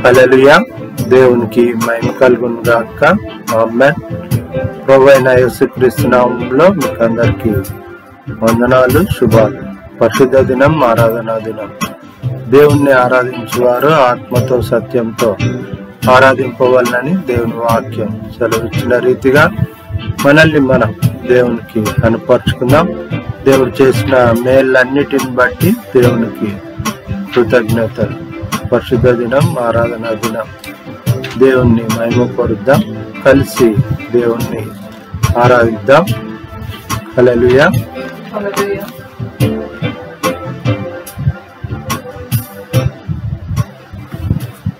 హల్లెలూయా. దేవునికి మహిమ కలుగును గాక. ఆమేన్. ప్రభువైన యేసుక్రీస్తు నామములో మీకు అందరికీ వందనాలు, శుభాలు. పరిశుద్ధ దినం, ఆరాధనా దినం. దేవుణ్ణి ఆరాధించువారు ఆత్మతో సత్యంతో ఆరాధింపవాలని దేవుని వాక్యం సెలవిచ్చిన రీతిగా మనల్ని మనం దేవునికి కనపరుచుకుందాం. దేవుడు చేసిన మేళ్ళన్నిటిని బట్టి దేవునికి కృతజ్ఞతలు. పరిశుద్ధ దినం, ఆరాధనా దినం. దేవుణ్ణి మహిమపరుద్దాం, కలిసి దేవుణ్ణి ఆరాధిద్దాం. హల్లెలూయా.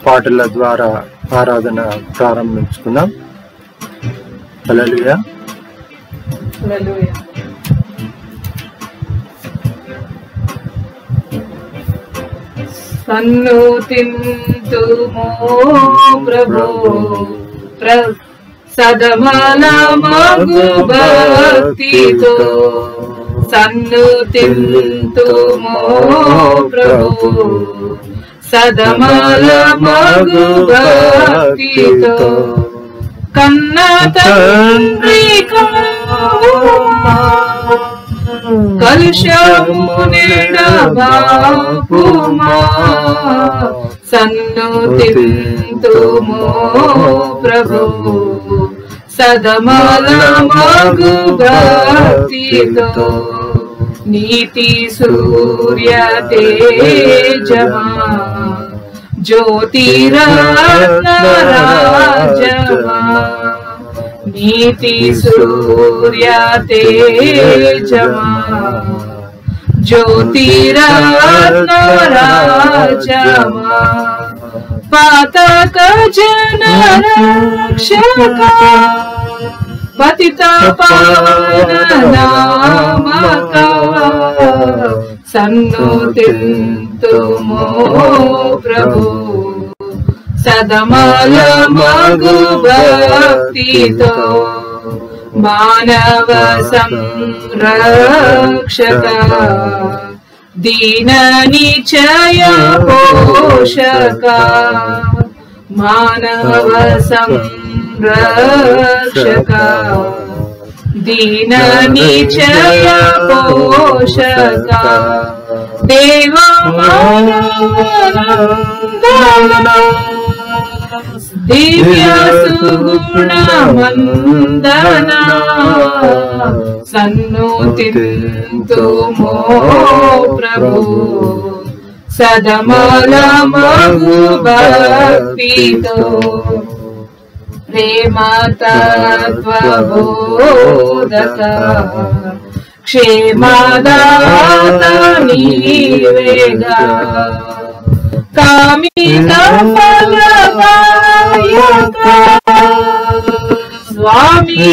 పాటల ద్వారా ఆరాధన ప్రారంభించుకుందాం. హల్లెలూయా. సన్నుతింతుమో ప్రభు సదమల మగు భక్తితో, సన్నుతింతుమో ప్రభు సదమల మగు భక్తితో, కన్న తండ్రి కలుషము నిడబాపుమా, సన్నుతింతుమో ప్రభు సదమల మగు భక్తితో, నీతి సూర్య తేజమా జ్యోతిరత్నరాజమా, నీతి సూర్య తేజమా జ్యోతిరత్నరాజమా, పాతక జనరక్షక పతిత పావన నామక, సన్నుతింతుమో ప్రభు సదమల మగు భక్తితో, మానవ సంరక్షక దీన నిచయ పోషక, మానవ సంరక్షక దీన నిచయ పోషక, దేవ మానవనందన దివ్య సుగుణ వందన, సన్నుతింతుమో ప్రభు సదమల మగు భక్తితో, ప్రేమ తత్వ బోధక క్షేమదాత నీవేగా, కామిత ఫలదాయక స్వామి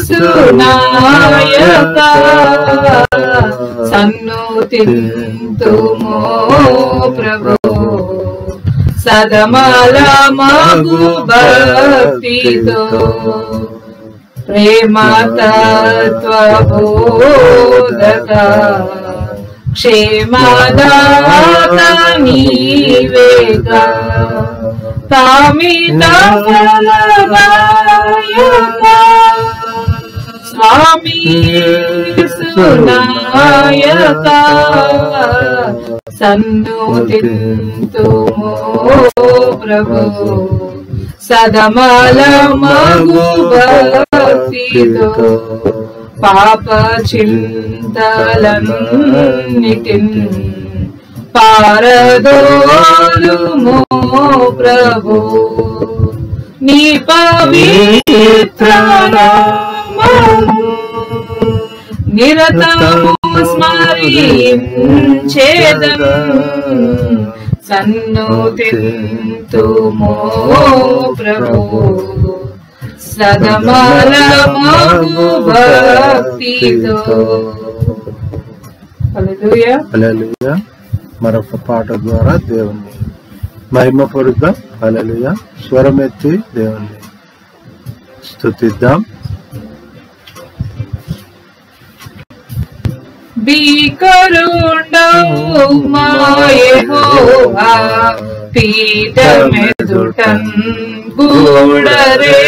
సునాయక, సన్నుతింతుమో ప్రభు సదమల మగు భక్తితో, ప్రేమ తత్వ బోధక క్షేమదాత నీవేగా, కామిత ఫలదాయక స్వామి సునాయక, సన్నుతింతుమో ప్రభు సదమల మగు భక్తితో, పాప చింతలన్నిటిన్ పారదోలుమో ప్రభు, నీ పవిత్ర నామము నిరతము స్మరించేదన్, సన్నుతింతుమో ప్రభు సదమల మగు భక్తితో. హల్లెలూయా. హల్లెలూయా. మరొక పాట ద్వారా దేవుణ్ణి మహిమపరుద్దాం. హల్లెలూయా. స్వరమెత్తి దేవుణ్ణి స్తుతిద్దాం. భీకరుండవు మా యెహోవా పీఠమెదుటన్ గూడరే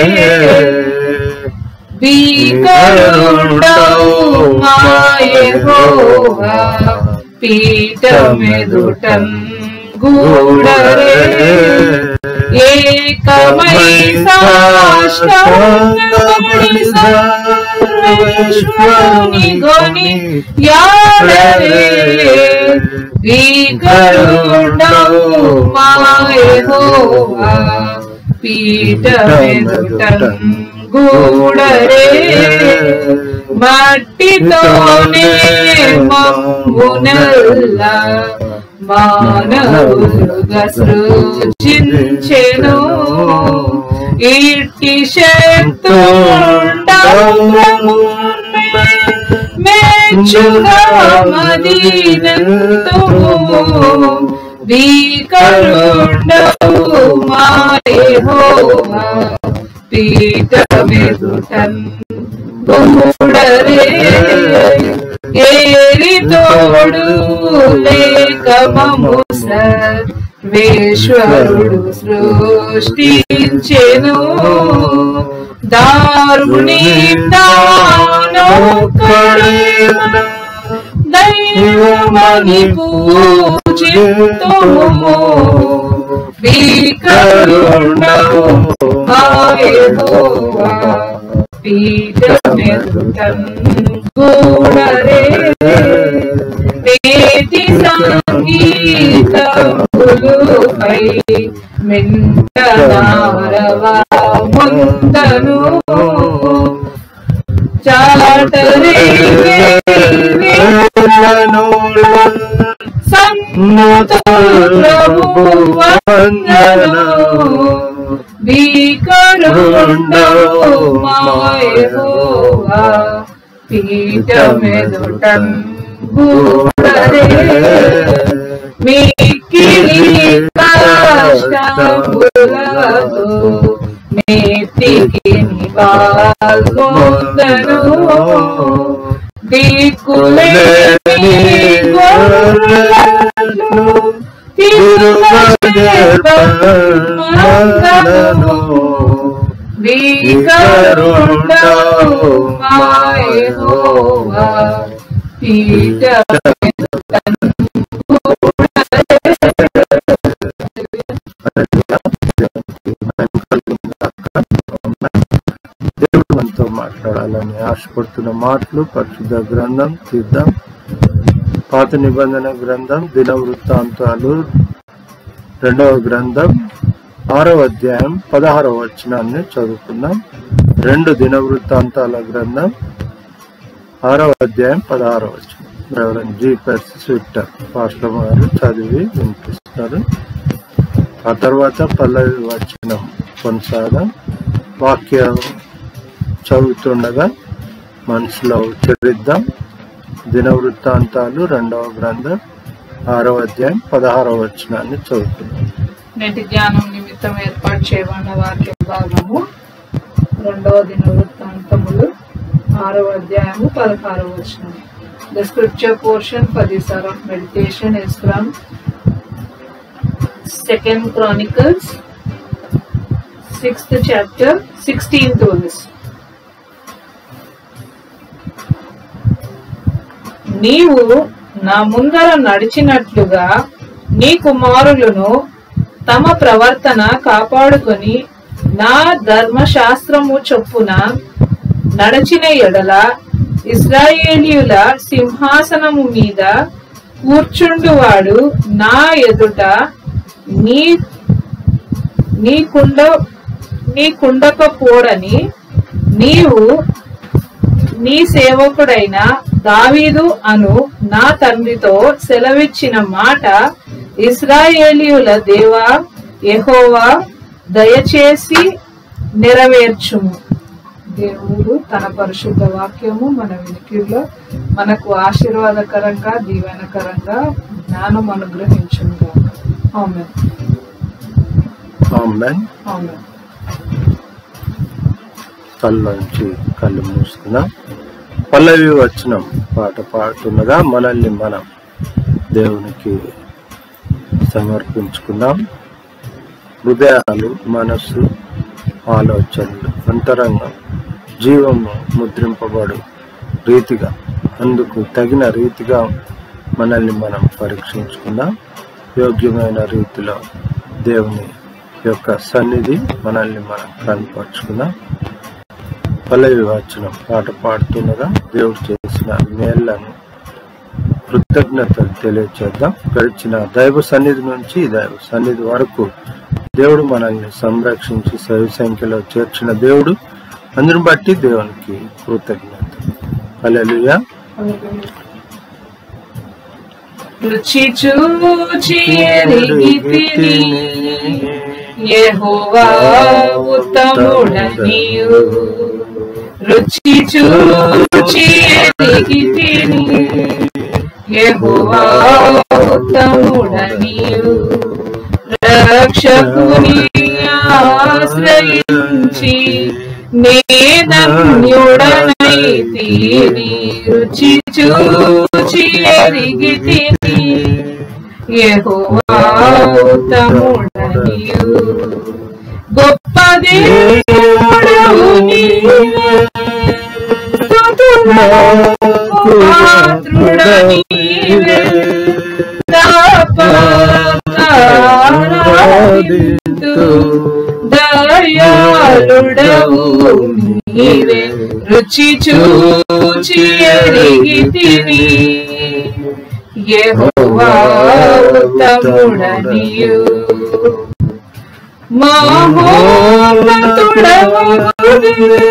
భీకరుండవు మా యెహోవా పీఠమెదుటన్ గూడరే ఏకమై సాష్టాంగపడి సర్వేశ్వరుని గొని యాడరే భీకరుండవు మా యెహోవా పీఠమెదుటన్ గూడరే మట్టితోనే మమ్మునల్ల మానవులుగా సృజించెను ఇట్టి శక్తుండవు మెచ్చుగా మదీనంతుము భీకరుండవు మా యెహోవా పీఠమెదుటన్ గూడరే ఏరి తోడు లేక మమ్ము సర్వేశ్వరుడు సృష్టించెను దారుని దానొక్కడేన దైవమని పూజితుము భీకరుండవు మా యెహోవా పీఠమెదుటన్ గూడరే వేది సంగీతములుపై మింటనారవ ముందను చాటరే సన్నుతప్రభువందను భీకరుండవు మా యెహోవా పీఠమెదుటన్ గూడరే మిక్కిలి కష్టములతో నేటికి నివాల్గొందను దిక్కులేని గొర్రెలను తిరుగజేర్పమందను భీకరుండవు మా యెహోవా పీఠమెదుటన్ దేవుడు మనతో మాట్లాడాలని ఆశపడుతున్న మాటలు పరిశుద్ధ గ్రంథం తీద్దాం. పాత నిబంధన గ్రంథం దినవృత్తాంతాలు 2వ గ్రంథం 6వ అధ్యాయం 16వ వచనాన్ని చదువుకుందాం. 2 దినవృత్తాంతాల గ్రంథం 6వ అధ్యాయం 16వ వచనం రెవరెండ్ జి పెర్సిస్టర్ పాస్టర్ గారు చదివి వినిపిస్తారు. ఆ తర్వాత పల్లవి వచనం కొనసాగం. వాక్యం చదువుతుండగా మనసులో ఉచ్చరిద్దాం. దినవృత్తాంతాలు 2వ గ్రంథం 6వ అధ్యాయం 16వ వచనాన్ని చదువుతున్నాం. నేటి ధ్యానం నిమిత్తం ఏర్పాటు చేయబడిన వాక్య భాగము 2వ దినవృత్తాంతములు 6వ అధ్యాయము 16వ వచనం. The scripture portion for this hour of meditation is from 2nd Chronicles 6th chapter 16th verse. నీవు నా ముందర నడిచినట్లుగా నీ కుమారులను తమ ప్రవర్తన కాపాడుకొని నా ధర్మశాస్త్రము చొప్పున నడచిన ఎడల ఇశ్రాయేలీయుల సింహాసనము మీద కూర్చుండువాడు నా ఎదుట నీకుండకపోడని నీవు నీ సేవకుడైన దావీదు అను నా తండ్రితో సెలవిచ్చిన మాట ఇశ్రాయేలీయుల దేవా యెహోవా దయచేసి నెరవేర్చుము. దేవుడు తన పరిశుద్ధ వాక్యము మన వినికిడిలో మనకు ఆశీర్వాదకరంగా దీవెనకరంగా జ్ఞానం అనుగ్రహించును. ఆమేన్. ఆమేన్. ఆమేన్. కళ్ళు మూసుకున్నా. పల్లవి వచనం పాట పాడుతుండగా మనల్ని మనం దేవునికి సమర్పించుకుందాం. హృదయాలు, మనస్సు, ఆలోచనలు, అంతరంగం, జీవము ముద్రింపబడు రీతిగా, అందుకు తగిన రీతిగా మనల్ని మనం పరీక్షించుకుందాం. యోగ్యమైన రీతిలో దేవుని యొక్క సన్నిధి మనల్ని మనం కనపరుచుకుందాం. పల్లవి వచనం పాట పాడుతుండగా దేవుడు చేసిన మేళ్లను కృతజ్ఞతలు తెలియచేద్దాం. గడిచిన దైవ సన్నిధి నుంచి దైవ సన్నిధి వరకు దేవుడు మనల్ని సంరక్షించి సరి సంఖ్యలో చేర్చిన దేవుడు. అందుని బట్టి దేవునికి కృతజ్ఞత. హల్లెలూయా. రుచి చూచి ఎరిగితిని యెహోవా ఉత్తముడనియు. రుచి చూచి ఎరిగితిని యెహోవా ఉత్తముడనియు. రక్షకుని ఆశ్రయించి నేధన్యుడనైతిని. రుచి చూచి ఎరిగితిని యెహోవా ఉత్తముడనియు. గొప్ప దేవుడవు నీవే, స్తుతులకు పాత్రుడనీవే. తపతారాధింతు దయాళుడవు నీవే. రుచి చూచి ఎరిగితిని యెహోవా ఉత్తముడనియు. మహోన్నతుడవు నీవే,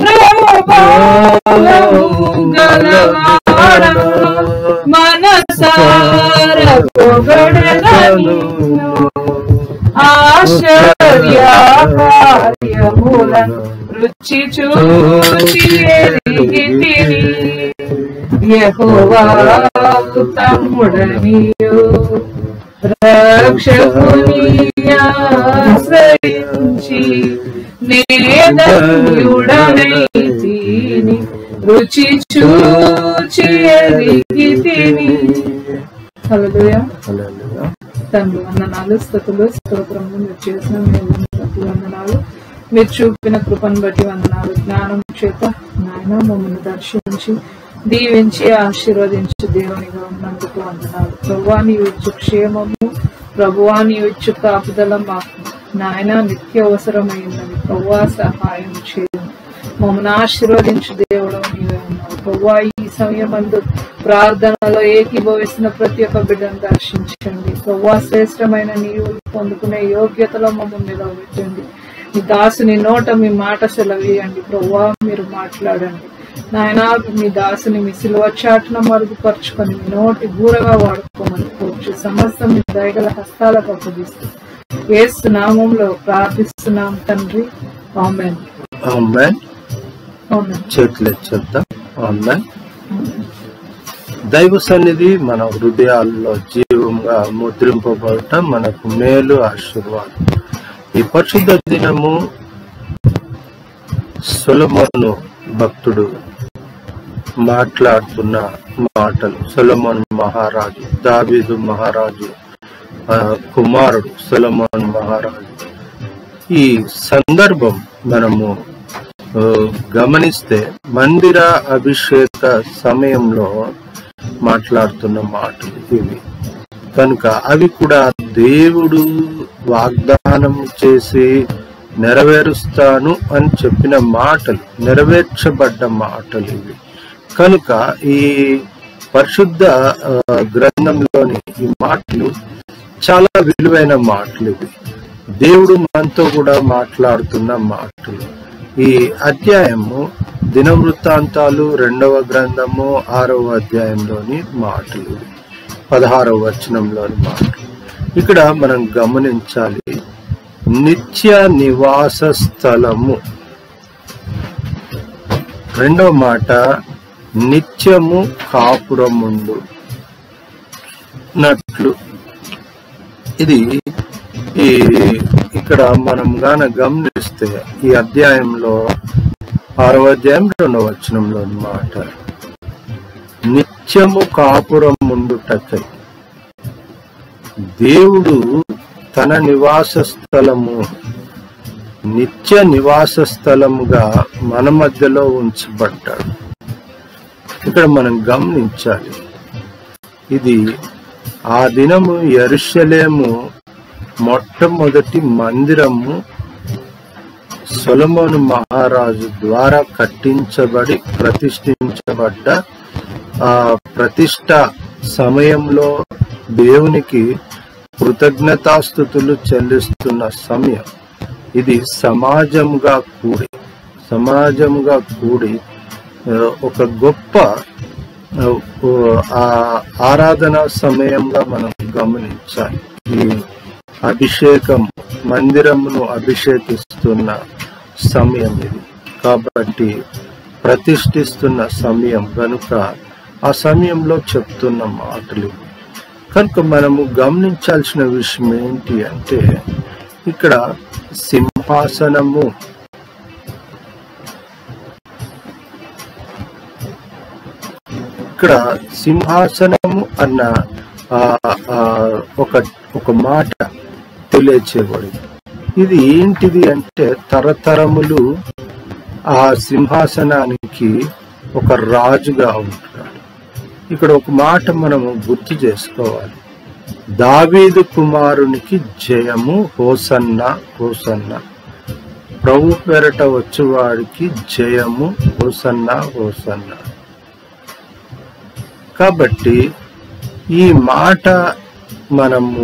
ప్రభుభావము గలవాడా, మనసార పొగడెదను. ఆశ్చర్య కార్యములను రుచి చూచి ఎరిగితిని యెహోవా ఉత్తముడనియు. రక్షకుని ఆశ్రయించి నేధన్యుడనైతిని. రుచి చూచి ఎరిగితిని. హల్లెలూయా. తండ్రి వందనాలు, స్తుతులు, స్తోత్రములు. మీరు చేసిన మేలును బట్టి వందనాలు. మీరు చూపిన కృపను బట్టి వందనాలు. జ్ఞానం చేత నాయన మమ్మల్ని దర్శించి దీవించి ఆశీర్వదించి దేవునిగా ఉన్నందుకు వందనాలు. ప్రభువా నీ ఇచ్చు క్షేమము, ప్రభువా నీ ఇచ్చు కాపుదల మాకు నాయన నిత్య అవసరమైనది. ప్రభువా సహాయం చేయండి. మమ్మల్ని ఆశీర్వదించు దేవుడు నీవే ఉన్నావు. ప్రభువా ఈ సమయమందు ప్రార్థనలో ఏకీభవిస్తున్న ప్రతి ఒక్క బిడ్డను దర్శించండి. ప్రభువా శ్రేష్టమైన నీవు పొందుకునే యోగ్యతలో మమ్మల్ని నిలవబెట్టండి. మీ దాసుని నోట మీ మాట సెలవీయండి. ప్రభువా మీరు మాట్లాడండి నాయన. మీ దాసుని మీ సిలువ చాటున మరుగుపరుచుకొని మీ నోటి గూరగా వాడుకోమని కోర్చు సమస్తం మీ దయగల హస్తాలకు అప్పగిస్తూ యేసు నామంలో ప్రార్థిస్తున్నాం తండ్రి. ఆమేన్. ఆమేన్. చేతులు ఎత్తేద్దాం. ఆమేన్. దైవ సన్నిధి మన హృదయాల్లో జీవంగా ముద్రింపబడటం మనకు మేలు, ఆశీర్వాదం. ఈ పరిశుద్ధ దినము సొలొమోను భక్తుడు మాట్లాడుతున్న మాటలు. సొలొమోను మహారాజు, దావీదు మహారాజు కుమారుడు సొలొమోను మహారాజు. ఈ సందర్భం మనము గమనిస్తే మందిర అభిషేక సమయంలో మాట్లాడుతున్న మాటలు ఇవి. కనుక అవి కూడా దేవుడు వాగ్దానం చేసి నెరవేరుస్తాను అని చెప్పిన మాటలు, నెరవేర్చబడ్డ మాటలు ఇవి. కనుక ఈ పరిశుద్ధ గ్రంథంలోని ఈ మాటలు చాలా విలువైన మాటలు ఇవి. దేవుడు మనతో కూడా మాట్లాడుతున్న మాటలు. ఈ అధ్యాయము దినవృత్తాంతాలు 2వ గ్రంథము 6వ అధ్యాయంలోని మాటలు, 16వ వచనంలోని మాటలు. ఇక్కడ మనం గమనించాలి, నిత్య నివాస స్థలము. రెండవ మాట నిత్యము కాపురముండు నట్లు. ఇది ఇక్కడ మనం గాన గమనిస్తే ఈ అధ్యాయంలో 6వ అధ్యాయం 2వ వచనంలోని మాట నిత్యము కాపురం ఉండుటకై దేవుడు తన నివాస స్థలము నిత్య నివాస స్థలముగా మన మధ్యలో ఉంచబడ్డాడు. ఇక్కడ మనం గమనించాలి, ఇది ఆ దినము యెరూషలేము మొట్టమొదటి మందిరము సొలొమోను మహారాజు ద్వారా కట్టించబడి ప్రతిష్ఠించబడ్డ ఆ ప్రతిష్ఠ సమయంలో దేవునికి కృతజ్ఞతాస్తుతులు చెల్లిస్తున్న సమయం. ఇది సమాజంగా కూడి ఒక గొప్ప ఆరాధన సమయంగా మనం గమనించాలి. ఈ అభిషేకం, మందిరమును అభిషేకిస్తున్న సమయం ఇది కాబట్టి, ప్రతిష్ఠిస్తున్న సమయం కనుక ఆ సమయంలో చెప్తున్న మాటలు. కనుక మనము గమనించాల్సిన విషయం ఏంటి అంటే, ఇక్కడ సింహాసనము అన్న ఒక మాట తెలియచేయబడింది. ఇది ఏంటిది అంటే, తరతరములు ఆ సింహాసనానికి ఒక రాజుగా ఉంటున్నాడు. ఇక్కడ ఒక మాట మనము గుర్తు చేసుకోవాలి, దావీదు కుమారునికి జయము, హోసన్నా హోసన్నా. ప్రభు పేరట వచ్చేవాడికి జయము, హోసన్నా హోసన్నా. కాబట్టి ఈ మాట మనము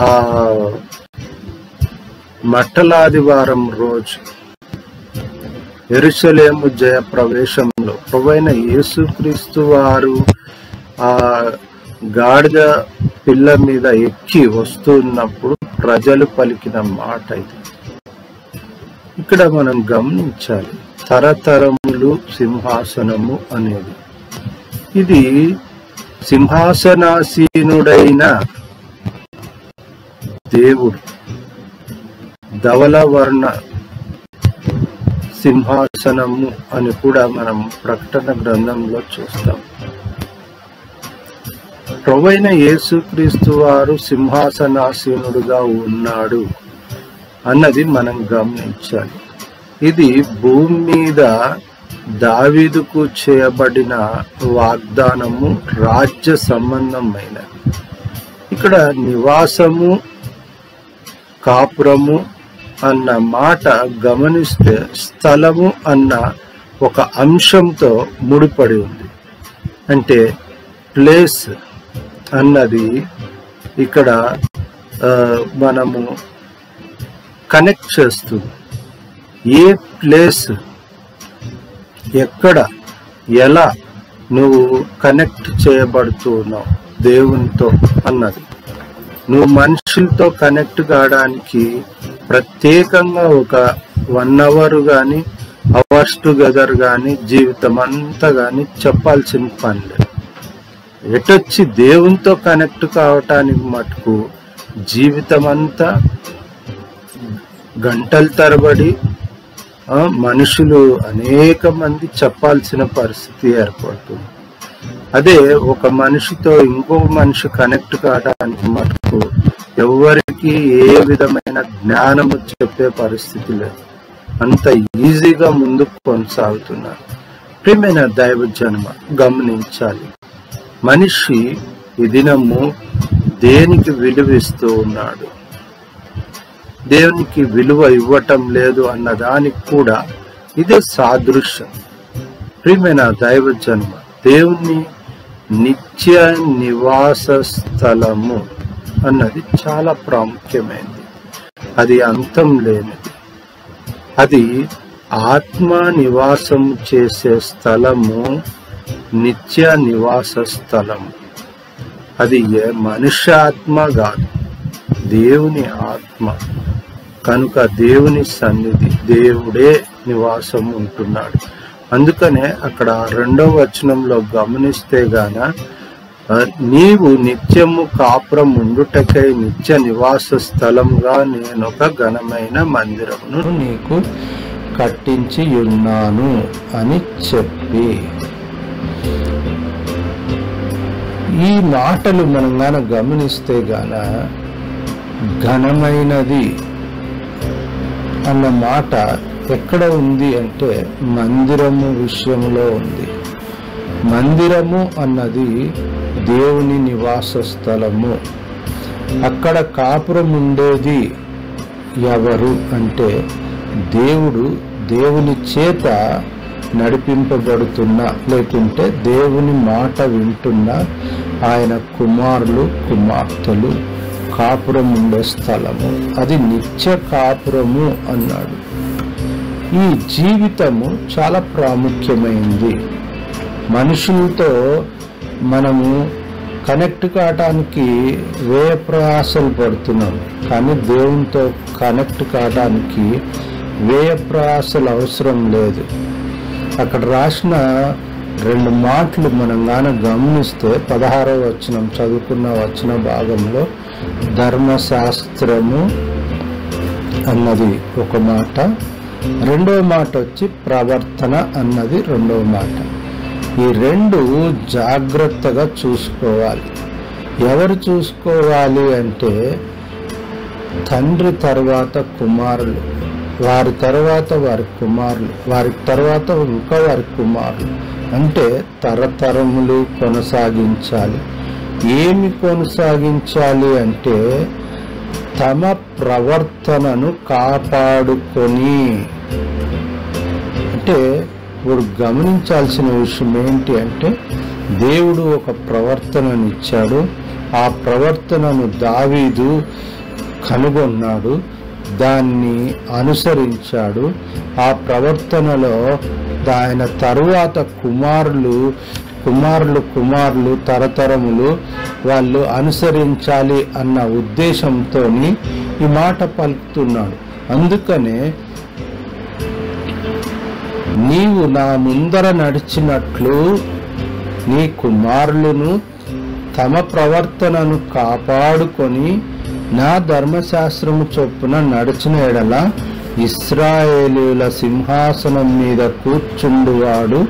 ఆ మట్టలాదివారం రోజు యెరూషలేము జయ ప్రవేశంలో ప్రభువైన యేసుక్రీస్తు వారు ఆ గాడిద పిల్ల మీద ఎక్కి వస్తున్నప్పుడు ప్రజలు పలికిన మాట ఇది. ఇక్కడ మనం గమనించాలి, తరతరములు సింహాసనము అనేది. ఇది సింహాసనాసీనుడైన దేవుడు ధవలవర్ణ సింహాసనము అని కూడా మనం ప్రకటన గ్రంథంలో చూస్తాం. ప్రభువైన యేసుక్రీస్తు వారు సింహాసనాసీనుడుగా ఉన్నాడు అన్నది మనం గమనించాలి. ఇది భూమి మీద దావీదుకు చేయబడిన వాగ్దానము, రాజ్య సంబంధమైనది. ఇక్కడ నివాసము, కాపురము అన్న మాట గమనిస్తే స్థలము అన్న ఒక అంశంతో ముడిపడి ఉంది. అంటే ప్లేస్ అన్నది ఇక్కడ మనము కనెక్ట్ చేస్తుంది. ఏ ప్లేస్, ఎక్కడ, ఎలా నువ్వు కనెక్ట్ చేయబడుతున్నావు దేవునితో అన్నది. నువ్వు మనుషులతో కనెక్ట్ కావడానికి ప్రత్యేకంగా ఒక 1 hour కానీ అవర్స్ టుగెదర్ కానీ జీవితం అంతా కానీ చెప్పాల్సిన పని లేదు. ఎటొచ్చి దేవునితో కనెక్ట్ కావటానికి మటుకు జీవితం అంతా గంటల తరబడి మనుషులు అనేక మంది చెప్పాల్సిన పరిస్థితి ఏర్పడుతుంది. అదే ఒక మనిషితో ఇంకో మనిషి కనెక్ట్ కావడానికి మటుకు ఎవరికి ఏ విధమైన జ్ఞానము చెప్పే పరిస్థితి లేదు. అంత ఈజీగా ముందుకు కొనసాగుతున్నారు. ప్రియమైన దైవ జన్మ గమనించాలి, మనిషి ఈ దినము దేనికి విలువిస్తూ ఉన్నాడు, దేవునికి విలువ ఇవ్వటం లేదు అన్నదానికి కూడా ఇదే సాదృశ్యం. ప్రియమైన దైవ జన్మ, దేవుని నిత్య నివాస స్థలము అన్నది చాలా ప్రాముఖ్యమైనది. అది అంతం లేనిది. అది ఆత్మ నివాసం చేసే స్థలము, నిత్య నివాస స్థలము. అది మనుష్య ఆత్మ కాదు, దేవుని ఆత్మ. కనుక దేవుని సన్నిధి, దేవుడే నివాసం ఉంటున్నాడు. అందుకనే అక్కడ 2వ వచనంలో గమనిస్తే గాన, నీవు నిత్యము కాపురం ఉండుటకై నిత్య నివాస స్థలంగా నేను ఒక ఘనమైన మందిరమును నీకు కట్టించి ఉన్నాను అని చెప్పి, ఈ మాటలు మనం గాన గమనిస్తే గాన ఘనమైనది అన్న మాట ఎక్కడ ఉంది అంటే మందిరము విషయంలో ఉంది. మందిరము అన్నది దేవుని నివాస స్థలము. అక్కడ కాపురం ఉండేది ఎవరు అంటే దేవుని చేత నడిపింపబడుతున్న, లేకుంటే దేవుని మాట వింటున్న ఆయన కుమారులు కుమార్తెలు కాపురం ఉండే స్థలము. అది నిత్య కాపురము అన్నాడు. ఈ జీవితము చాలా ప్రాముఖ్యమైంది. మనుషులతో మనము కనెక్ట్ కావడానికి వ్యయ ప్రయాసాలు పడుతున్నాం, కానీ దేవునితో కనెక్ట్ కావడానికి వ్యయ ప్రయాసాలు అవసరం లేదు. అక్కడ రాసిన 2 మాటలు మనం గాన గమనిస్తే 16వ వచనం చదువుకున్న వచన భాగంలో ధర్మశాస్త్రము అన్నది ఒక మాట, రెండవ మాట వచ్చి ప్రవర్తన అన్నది రెండవ మాట. ఈ 2 జాగ్రత్తగా చూసుకోవాలి. ఎవరు చూసుకోవాలి అంటే తండ్రి తర్వాత కుమారులు, వారి తర్వాత వారి కుమారులు, వారి తర్వాత ఇంకా వారి కుమారులు, అంటే తరతరములు కొనసాగించాలి. ఏమి కొనసాగించాలి అంటే తమ ప్రవర్తనను కాపాడుకొని. అంటే ఇప్పుడు గమనించాల్సిన విషయం ఏంటి అంటే దేవుడు ఒక ప్రవర్తనను ఇచ్చాడు. ఆ ప్రవర్తనను దావీదు కనుగొన్నాడు, దాన్ని అనుసరించాడు. ఆ ప్రవర్తనలో ఆయన తరువాత కుమారులు తరతరములు వాళ్ళు అనుసరించాలి అన్న ఉద్దేశంతో ఈ మాట పలుకుతున్నాడు. అందుకనే నీవు నా ముందర నడిచినట్లు నీ కుమారులను తమ ప్రవర్తనను కాపాడుకొని నా ధర్మశాస్త్రము చొప్పున నడిచిన ఎడల ఇశ్రాయేలీయుల సింహాసనం మీద కూర్చుండువాడు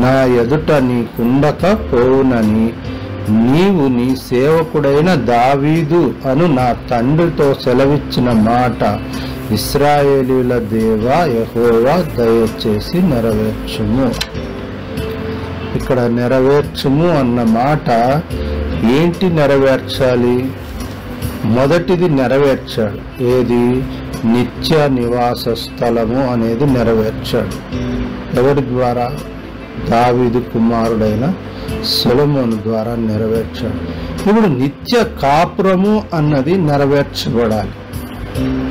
నా ఎదుట నీకుండక పోవునని నీవు నీ సేవకుడైన దావీదు అను నా తండ్రితో సెలవిచ్చిన మాట ఇశ్రాయేలీయుల దేవా యెహోవా దయచేసి నెరవేర్చుము. ఇక్కడ నెరవేర్చుము అన్న మాట ఏంటి నెరవేర్చాలి? మొదటిది నెరవేర్చాడు. ఏది? నిత్య నివాస స్థలము అనేది నెరవేర్చాడు. ఎవరి ద్వారా? దావీదు కుమారుడైన సొలొమోను ద్వారా నెరవేర్చాడు. ఇప్పుడు నిత్య కాపురము అన్నది నెరవేర్చబడాలి.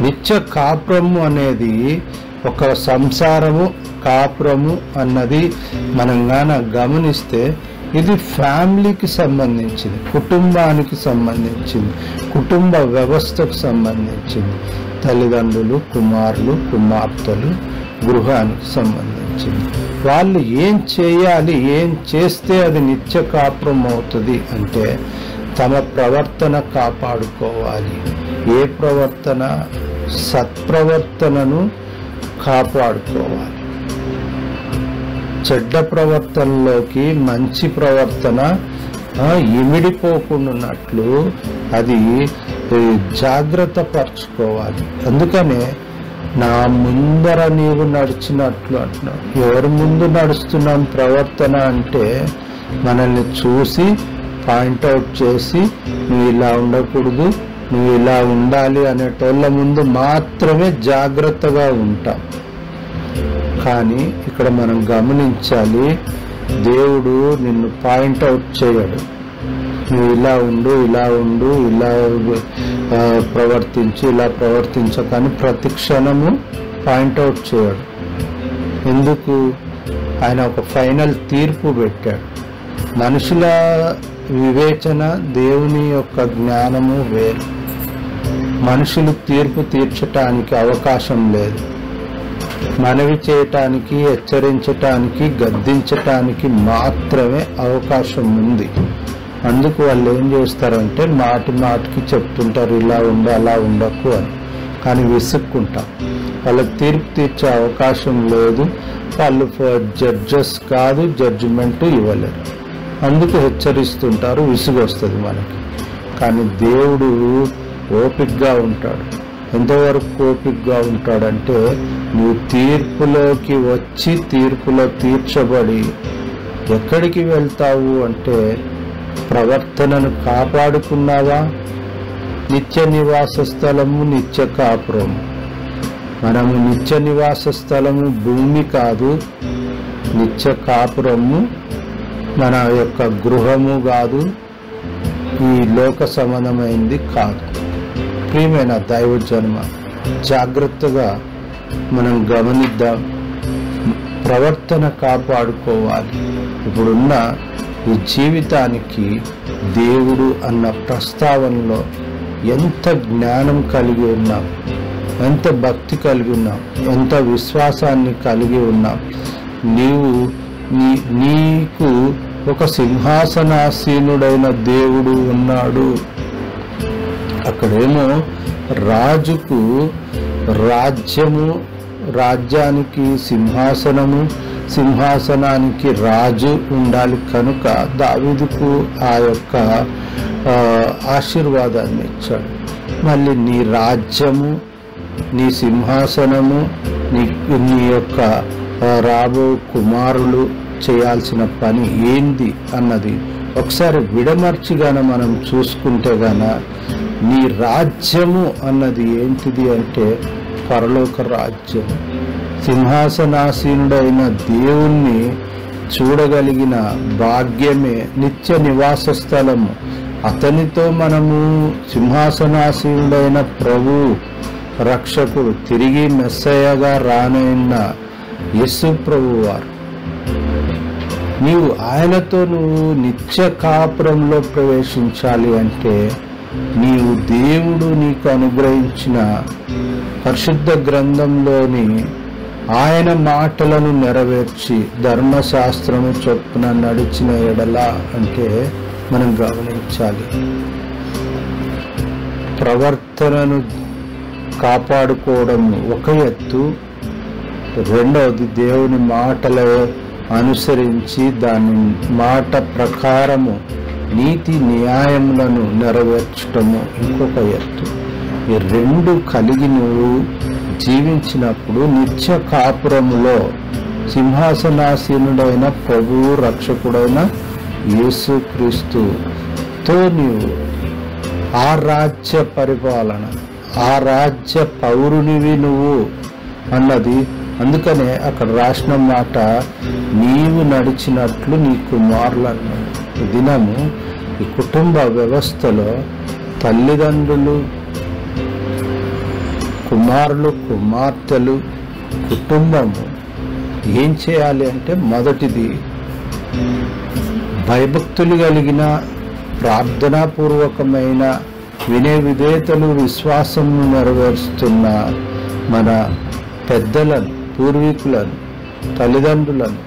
నిత్య కాపురము అనేది ఒక సంసారము, కాపురము అన్నది మనం గాన గమనిస్తే ఇది ఫ్యామిలీకి సంబంధించింది, కుటుంబానికి సంబంధించింది, కుటుంబ వ్యవస్థకు సంబంధించింది. తల్లిదండ్రులు, కుమారులు, కుమార్తెలు, గృహానికి సంబంధించింది. వాళ్ళు ఏం చేయాలి, ఏం చేస్తే అది నిత్య కాపురం అవుతుంది అంటే తమ ప్రవర్తన కాపాడుకోవాలి. ఏ ప్రవర్తన? సత్ప్రవర్తనను కాపాడుకోవాలి. చెడ్డ ప్రవర్తనలోకి మంచి ప్రవర్తన ఇమిడిపోకుండాన్నట్లు అది జాగ్రత్త పరచుకోవాలి. అందుకనే నా ముందర నీవు నడిచినట్లు అంటున్నావు. ఎవరి ముందు నడుస్తున్నాం ప్రవర్తన అంటే మనల్ని చూసి పాయింట్అవుట్ చేసి నువ్వు ఇలా ఉండకూడదు, నువ్వు ఇలా ఉండాలి అనేటోళ్ళ ముందు మాత్రమే జాగ్రత్తగా ఉంటాం. కానీ ఇక్కడ మనం గమనించాలి, దేవుడు నిన్ను పాయింట్అవుట్ చేయడు. నువ్వు ఇలా ఉండు, ఇలా ఉండు, ఇలా ప్రవర్తించు, ఇలా ప్రవర్తించకని ప్రతి క్షణము పాయింట్అవుట్ చేయడు. ఎందుకు? ఆయన ఒక ఫైనల్ తీర్పు పెట్టాడు. మనుషుల వివేచన, దేవుని యొక్క జ్ఞానము వేరు. మనుషులు తీర్పు తీర్చటానికి అవకాశం లేదు. మనవి చేయటానికి, హెచ్చరించటానికి, గద్దించటానికి మాత్రమే అవకాశం ఉంది. అందుకు వాళ్ళు ఏం చేస్తారంటే మాటికి చెప్తుంటారు, ఇలా ఉండు, అలా ఉండకు అని. కానీ విసుక్కుంటాం. వాళ్ళకి తీర్పు తీర్చే అవకాశం లేదు. వాళ్ళు జడ్జెస్ కాదు, జడ్జిమెంట్ ఇవ్వలేరు. అందుకు హెచ్చరిస్తుంటారు, విసుగు వస్తుంది మనకి. కానీ దేవుడు ఓపికగా ఉంటాడు. ఎంతవరకు ఓపికగా ఉంటాడంటే, నువ్వు తీర్పులోకి వచ్చి తీర్పులో తీర్చబడి ఎక్కడికి వెళ్తావు అంటే, ప్రవర్తనను కాపాడుకున్నావా? నిత్య నివాస స్థలము నిత్య కాపురము. మనము నిత్య నివాస స్థలము భూమి కాదు, నిత్య కాపురము మన యొక్క గృహము కాదు, ఈ లోక సంబంధమైంది కాదు. ప్రియమైన దైవ జన్మ, జాగ్రత్తగా మనం గమనిద్దాం, ప్రవర్తన కాపాడుకోవాలి. ఇప్పుడున్న ఈ జీవితానికి దేవుడు అన్న ప్రస్తావనలో ఎంత జ్ఞానం కలిగి ఉన్నాం, ఎంత భక్తి కలిగి ఉన్నాం, ఎంత విశ్వాసాన్ని కలిగి ఉన్నాం. నీకు ఒక సింహాసనాసీనుడైన దేవుడు ఉన్నాడు. అక్కడేమో రాజుకు రాజ్యము, రాజ్యానికి సింహాసనము, సింహాసనానికి రాజు ఉండాలి. కనుక దావీదుకు ఆ యొక్క ఆశీర్వాదాన్ని ఇచ్చాడు. మళ్ళీ నీ రాజ్యము, నీ సింహాసనము, నీ యొక్క రాబో కుమారులు చేయాల్సిన పని ఏంది అన్నది ఒకసారి విడమర్చిగాన మనం చూసుకుంటే గాన, నీ రాజ్యము అన్నది ఏంటిది అంటే పరలోక రాజ్యం. సింహాసనాసీనుడైన దేవుణ్ణి చూడగలిగిన భాగ్యమే నిత్య నివాస స్థలము. అతనితో మనము సింహాసనాసీనుడైన ప్రభు రక్షకుడు, తిరిగి మెస్సయ్యగా రానైన యేసు ప్రభు వారు, ఆయనతో నువ్వు నిత్య కాపురంలో ప్రవేశించాలి అంటే నీవు దేవుడు నీకు అనుగ్రహించిన పరిశుద్ధ గ్రంథంలోని ఆయన మాటలను నెరవేర్చి ధర్మశాస్త్రము చొప్పున నడిచిన ఎడల అంటే మనం గమనించాలి. ప్రవర్తనను కాపాడుకోవడం ఒక ఎత్తు, రెండవది దేవుని మాటలు అనుసరించి దాని మాట ప్రకారము నీతి న్యాయములను నెరవేర్చటము ఇంకొక ఎత్తు. ఈ రెండు కలిగి నువ్వు జీవించినప్పుడు నిత్య కాపురములో సింహాసనాసీనుడైన ప్రభువు రక్షకుడైన యేసుక్రీస్తుతో నీవు ఆ రాజ్య పరిపాలన, ఆ రాజ్య పౌరునివి నువ్వు అన్నది. అందుకనే అక్కడ రాసిన మాట, నీవు నడిచినట్లు నీ కుమారులు అన్నాడు. ఈ దినము ఈ కుటుంబ వ్యవస్థలో తల్లిదండ్రులు, కుమారులు, కుమార్తెలు, కుటుంబము ఏం చేయాలి అంటే, మొదటిది భయభక్తులు కలిగిన ప్రార్థనాపూర్వకమైన వినయ విధేయతలు విశ్వాసము నెరవేరుస్తున్న మన పెద్దలను, పూర్వీకులను, తల్లిదండ్రులను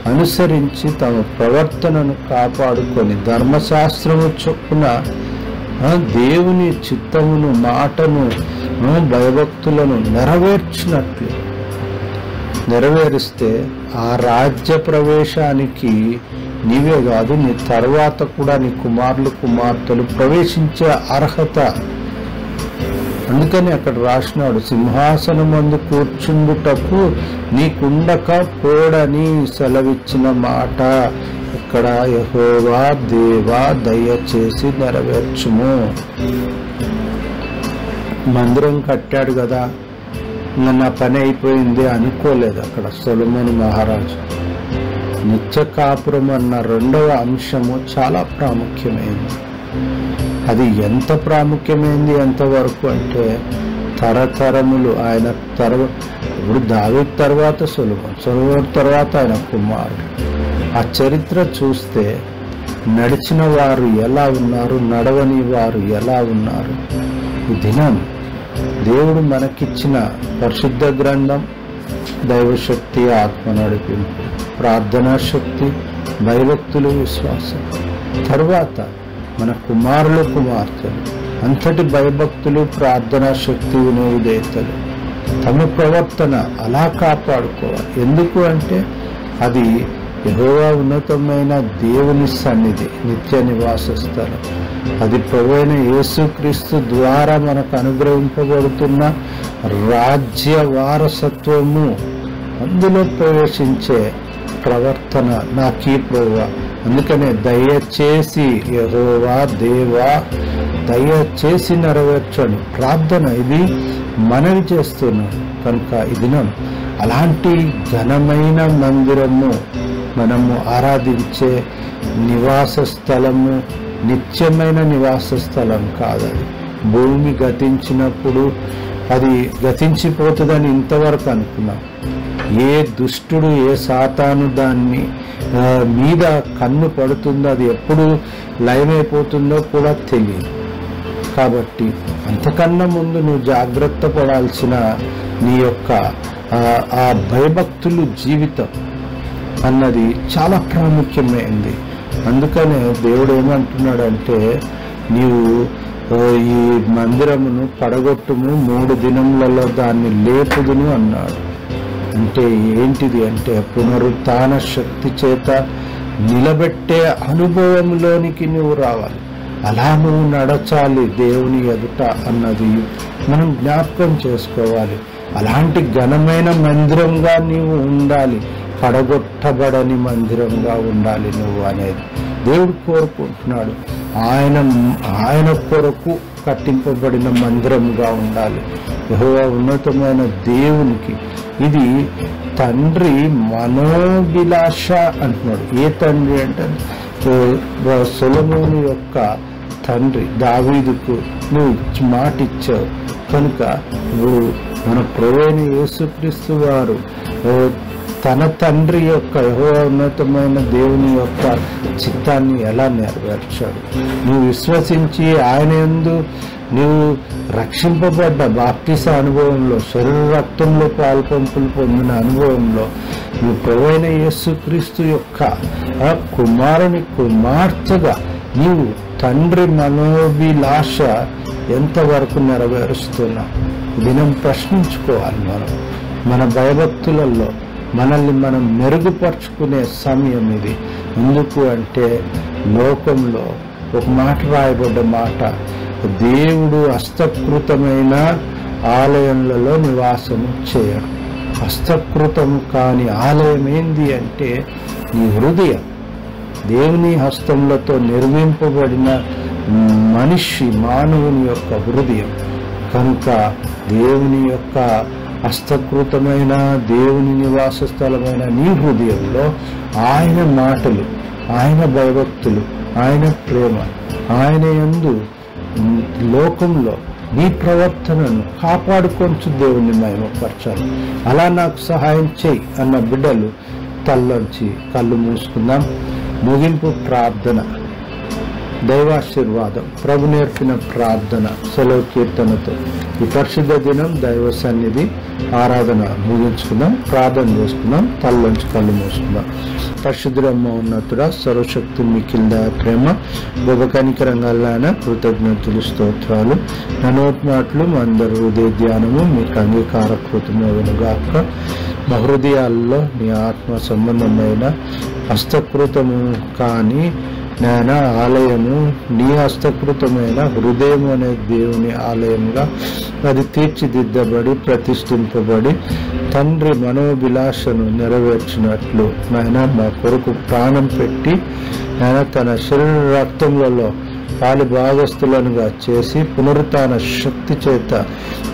అనుసరించి తమ ప్రవర్తనను కాపాడుకొని ధర్మశాస్త్రము చొప్పున దేవుని చిత్తమును, మాటను, భయభక్తులను నెరవేరిస్తే ఆ రాజ్య ప్రవేశానికి నీవే కాదు, నీ తర్వాత కూడా నీ కుమారులు, కుమార్తెలు ప్రవేశించే అర్హత. అందుకని అక్కడ రాసినాడు, సింహాసనం మందు కూర్చుండుటకు నీకుండక పోడని సెలవిచ్చిన మాట ఇక్కడ యెహోవా దేవా దయచేసి నెరవేర్చుము. మందిరం కట్టాడు కదా, నా పని అయిపోయింది అనుకోలేదు అక్కడ సొలొమోను మహారాజు. నిత్య కాపురం అన్న రెండవ అంశము చాలా ప్రాముఖ్యమైంది. అది ఎంత ప్రాముఖ్యమైంది, ఎంతవరకు అంటే తరతరములు ఆయన ఇప్పుడు దావీదు తర్వాత సొలొమోను తర్వాత ఆయన కుమారుడు. ఆ చరిత్ర చూస్తే నడిచిన వారు ఎలా ఉన్నారు, నడవని వారు ఎలా ఉన్నారు. ఈ దినం దేవుడు మనకిచ్చిన పరిశుద్ధ గ్రంథం, దైవశక్తి, ఆత్మ నడిపింపు, ప్రార్థనా శక్తి, భయభక్తులు, విశ్వాసం. తర్వాత మన కుమారులు, కుమార్తెలు అంతటి భయభక్తులు, ప్రార్థనా శక్తి, వినయ విధేయతలు, తమ ప్రవర్తన అలా కాపాడుకోవాలి. ఎందుకు అంటే అది యెహోవా ఉన్నతమైన దేవుని సన్నిధి, నిత్య నివాస స్థలం. అది ప్రభువైన యేసుక్రీస్తు ద్వారా మనకు అనుగ్రహింపబడుతున్న రాజ్య వారసత్వము. అందులో ప్రవేశించే ప్రవర్తన నాకీ ప్రభువా. అందుకనే దయచేసి యెహోవా దేవా దయచేసి నెరవేర్చండి ప్రార్థన. ఇది మనవి చేస్తున్నాం కనుక ఈ దినం అలాంటి ఘనమైన మందిరము, మనము ఆరాధించే నివాస స్థలము నిత్యమైన నివాస స్థలం కాదది. భూమి గతించినప్పుడు అది గతించిపోతుందని ఇంతవరకు అనుకున్నాం. ఏ దుష్టుడు ఏ సాతాను దాన్ని మీద కన్ను పడుతుందో, అది ఎప్పుడు లయమైపోతుందో కూడా తెలియదు. కాబట్టి అంతకన్నా ముందు నువ్వు జాగ్రత్త పడాల్సిన నీ యొక్క ఆ భయభక్తులు జీవితం అన్నది చాలా ప్రాముఖ్యమైంది. అందుకనే దేవుడు ఏమంటున్నాడంటే, నీవు ఈ మందిరమును పడగొట్టుము, 3 దినములలో దాన్ని లేపుదును అన్నాడు. అంటే ఏంటిది అంటే, పునరుత్థాన శక్తి చేత నిలబెట్టే అనుభవంలోనికి నువ్వు రావాలి. అలా నువ్వు నడచాలి దేవుని ఎదుట అన్నది మనం జ్ఞాపకం చేసుకోవాలి. అలాంటి ఘనమైన మందిరంగా నీవు ఉండాలి, పడగొట్టబడని మందిరంగా ఉండాలి నువ్వు అనేది దేవుడు కోరుకుంటున్నాడు. ఆయన కొరకు కట్టింపబడిన మందిరంగా ఉండాలి. యెహోవా ఉన్నతమైన దేవునికి ఇది తండ్రి మనోభిలాష అంటున్నాడు. ఏ తండ్రి అంటే సొలొమోను యొక్క తండ్రి దావీదుకు నువ్వు మాట ఇచ్చావు కనుక నువ్వు మన ప్రభువైన యేసుక్రీస్తు వారు తన తండ్రి యొక్క యెహోవా ఉన్నతమైన దేవుని యొక్క చిత్తాన్ని ఎలా నెరవేర్చాడు. నువ్వు విశ్వసించి ఆయన యందు నువ్వు రక్షింపబడ్డ బాప్తిస అనుభవంలో, శరీర రక్తంలో పాల్పంపులు పొందిన అనుభవంలో నువ్వు ప్రభువైన యేసుక్రీస్తు యొక్క కుమారుని కుమార్తెగా నీవు తండ్రి మనోభిలాష ఎంతవరకు నెరవేరుస్తున్నావు దినం ప్రశ్నించుకోవాలి. మన భయభక్తులలో మనల్ని మనం మెరుగుపరుచుకునే సమయం ఇది. ఎందుకు అంటే లోకంలో ఒక మాట రాయబడ్డ మాట, దేవుడు హస్తకృతమైన ఆలయంలో నివాసము చేయడు. హస్తకృతం కాని ఆలయం ఏంది అంటే నీ హృదయం. దేవుని హస్తములతో నిర్మింపబడిన మానవుని యొక్క హృదయం. కనుక దేవుని యొక్క హస్తకృతమైన దేవుని నివాస స్థలమైన నీ హృదయంలో ఆయన మాటలు, ఆయన భయభక్తులు, ఆయన ప్రేమ, ఆయన యందు లోకంలో నీ ప్రవర్తనను కాపాడుకొంచు దేవుని మహిమపరచాలి. అలా నాకు సహాయం చేయి అన్న బిడ్డలు తల్లోంచి కళ్ళు మూసుకుందాం. ముగింపు ప్రార్థన, దైవాశీర్వాదం, ప్రభు నేర్పిన ప్రార్థన సెలవు కీర్తనతో ఈ పరిశుద్ధ దినం దైవ సన్నిధి ఆరాధన ముగించుకుందాం. ప్రార్థన చేసుకుందాం. తల్లోంచి కళ్ళు మూసుకుందాం. పరిశుద్ధుడమ్మ ఉన్నతుడా, సర్వశక్తి మికిల్ దయ ప్రేమ గొప్పకనికరంగాలైన కృతజ్ఞతలు స్తోత్రాలు. నా నోటి మాటలు మా అందరి హృదయ ధ్యానము మీకు అంగీకారకృతమవునుగాక. మా హృదయాల్లో నీ ఆత్మ సంబంధమైన హస్తకృతము కానీ నాయన ఆలయము, నీ హస్తకృతమైన హృదయం అనే దేవుని ఆలయంగా అది తీర్చిదిద్దబడి ప్రతిష్ఠింపబడి తండ్రి మనోభిలాషను నెరవేర్చినట్లు నాయన మా కొరకు ప్రాణం పెట్టి నాయన తన శరీర రక్తములలో పాలి భాగస్థులనుగా చేసి పునరుత్థాన శక్తి చేత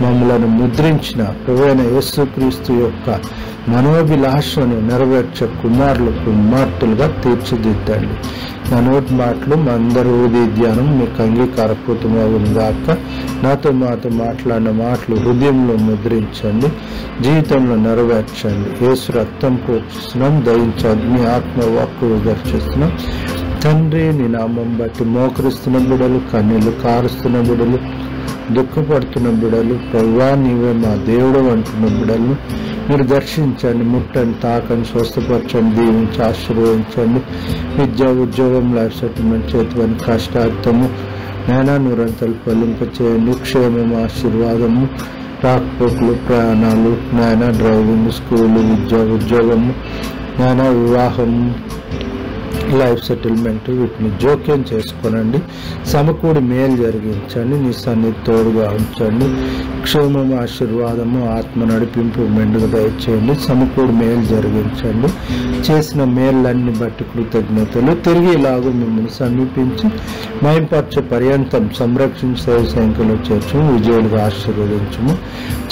మమ్మలను ముద్రించిన ప్రభువైన యేసుక్రీస్తు యొక్క మనోభిలాషను నెరవేర్చే కుమార్తెలుగా తీర్చిదిద్దండి. నా నోటి మాటలు మా అందరి హృదయ ధ్యానం మీకు అంగీకారకృతమవుగాక. నాతో మాట్లాడిన మాటలు హృదయంలో ముద్రించండి, జీవితంలో నెరవేర్చండి. యేసు రక్తం పోషిస్తున్నాం, దయించి అగ్ని ఆత్మ వాక్కులు దర్శిస్తున్నాం. తండ్రి నీ నామం బట్టి మోకరిస్తున్న బిడలు, కన్నీళ్లు కారుస్తున్న బిడలు, దుఃఖపడుతున్న బిడలు, ప్రభువా నీవే మా దేవుడు అంటున్న బిడలను మీరు దర్శించండి, ముట్టండి, తాకండి, స్వస్థపరచండి, దీవించి ఆశీర్వదించండి. విద్యా ఉద్యోగం, లైఫ్ సెటిల్మెంట్, చేతివని కష్టార్థము నైనా నూరంతలు ఫలింపచేయండి. క్షేమము, ఆశీర్వాదము, రాకపోకలు, ప్రయాణాలు నాయన, డ్రైవింగ్, స్కూలు, విద్యా ఉద్యోగము జ్ఞాన వివాహం, లైఫ్ సెటిల్మెంట్ వీటిని జోక్యం చేసుకోనండి. సమకూడి మేలు జరిగించండి. నీ సన్నిధి తోడుగా ఉంచండి. క్షేమము, ఆశీర్వాదము, ఆత్మ నడిపింపు మెండుగా దయచేయండి. సమకూడి మేలు జరిగించండి. చేసిన మేళ్ళన్ని బట్టి కృతజ్ఞతలు. తిరిగి ఇలాగూ మిమ్మల్ని సమీపించి మయంపరచే పర్యంతం సంరక్షించే సంఖ్యలో చేర్చు, విజయులుగా ఆశీర్వదించము.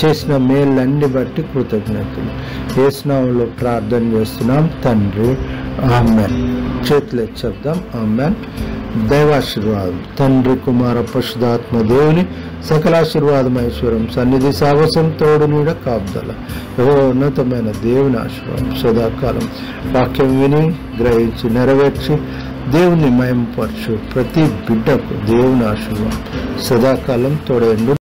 చేసిన మేళ్ళన్ని బట్టి కృతజ్ఞతలు. యేసు నామములో ప్రార్థన చేస్తున్నాం తండ్రి, ఆమేన్. చేతులు చెప్దాం. ఆమేన్. దైవాశీర్వాదం తండ్రి, కుమార, పరిశుద్ధాత్మ దేవుని సకలాశీర్వాదం, ఐశ్వర్యం, సన్నిధి, సావసం, తోడు, నీడ, కాపుదల, ఉన్నతమైన దేవుని ఆశీర్వాదం సదాకాలం వాక్యం విని గ్రహించి నెరవేర్చి దేవుని మహిమపరచు ప్రతి బిడ్డకు దేవుని ఆశీర్వాదం సదాకాలం తోడేండు.